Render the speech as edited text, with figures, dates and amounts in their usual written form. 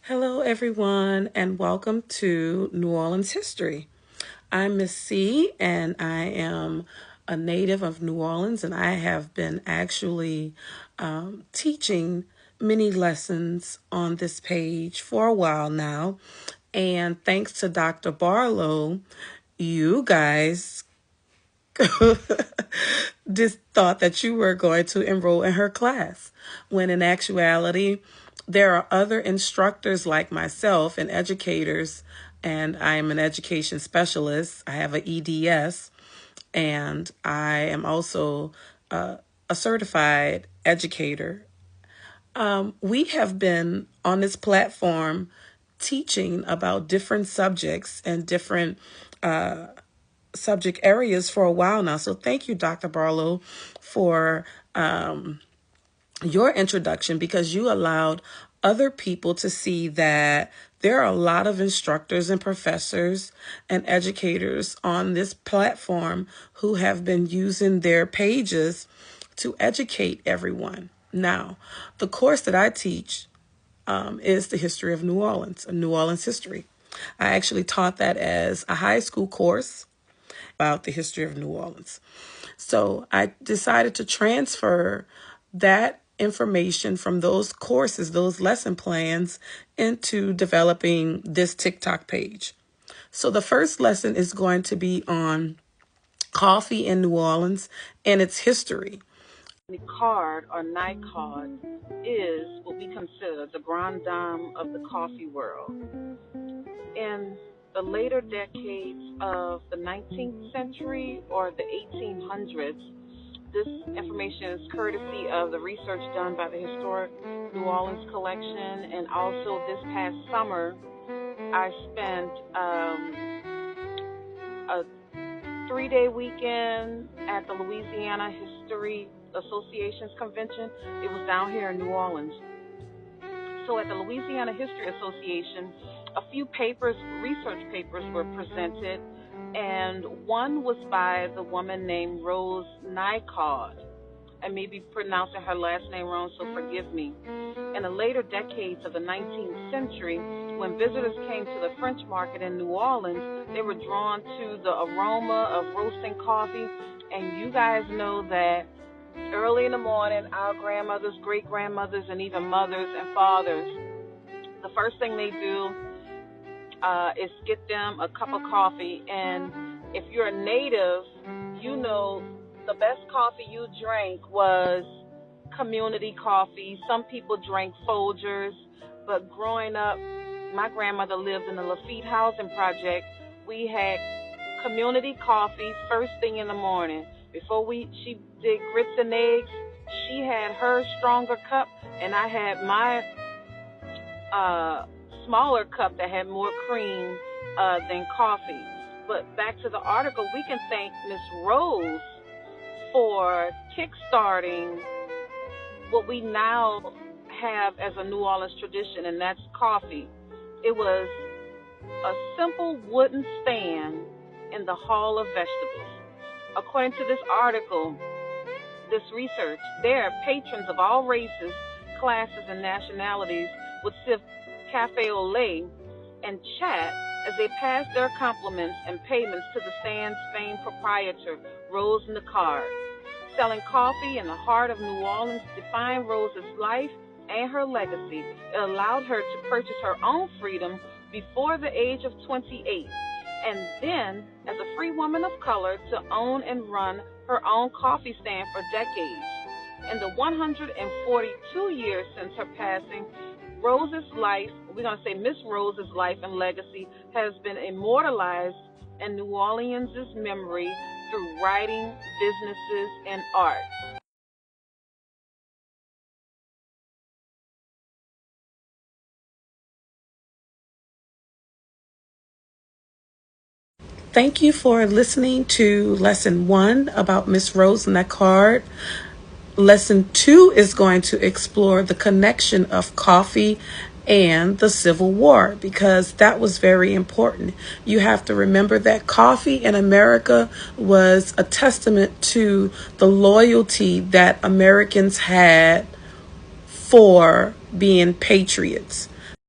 Hello, everyone, and welcome to New Orleans History. I'm Miss C, and I am a native of New Orleans, and I have been actually teaching many lessons on this page for a while now. And thanks to Dr. Barlow, you guys just thought that you were going to enroll in her class, when in actuality, there are other instructors like myself and educators, and I am an education specialist. I have an EDS, and I am also a certified educator. We have been on this platform teaching about different subjects and different subject areas for a while now. So thank you, Dr. Barlow, for your introduction, because you allowed other people to see that there are a lot of instructors and professors and educators on this platform who have been using their pages to educate everyone. Now, the course that I teach is the history of New Orleans, New Orleans history. I actually taught that as a high school course about the history of New Orleans. So I decided to transfer that information from those courses, those lesson plans, into developing this TikTok page. So the first lesson is going to be on coffee in New Orleans and its history. Nicaud or Nicaud is what we consider the grande dame of the coffee world. In the later decades of the 19th century or the 1800s, this information is courtesy of the research done by the Historic New Orleans Collection, and also this past summer, I spent a 3-day weekend at the Louisiana History Association's convention. It was down here in New Orleans. So at the Louisiana History Association, a few research papers were presented, and one was by the woman named Rose Nicaud. I may be pronouncing her last name wrong, so forgive me. In the later decades of the 19th century, when visitors came to the French market in New Orleans, they were drawn to the aroma of roasting coffee. And you guys know that early in the morning, our grandmothers, great-grandmothers, and even mothers and fathers, the first thing they do is get them a cup of coffee. And if you're a native, you know the best coffee you drank was community coffee. Some people drank Folgers, but growing up, my grandmother lived in the Lafitte housing project. We had community coffee first thing in the morning. Before she did grits and eggs, she had her stronger cup, and I had my smaller cup that had more cream than coffee. But back to the article, we can thank Miss Rose for kickstarting what we now have as a New Orleans tradition, and that's coffee. It was a simple wooden stand in the Hall of Vegetables. According to this article, this research, there, patrons of all races, classes, and nationalities would sip cafe au lait and chat as they passed their compliments and payments to the stand's famed proprietor, Rose Nicaud. Selling coffee in the heart of New Orleans defined Rose's life and her legacy. It allowed her to purchase her own freedom before the age of 28, and then, as a free woman of color, to own and run her own coffee stand for decades. In the 142 years since her passing, Rose's life, we're going to say Miss Rose's life and legacy, has been immortalized in New Orleans' memory through writing, businesses, and art. Thank you for listening to Lesson 1 about Miss Rose Nicaud. Lesson 2 is going to explore the connection of coffee and the Civil War, because that was very important. You have to remember that coffee in America was a testament to the loyalty that Americans had for being patriots.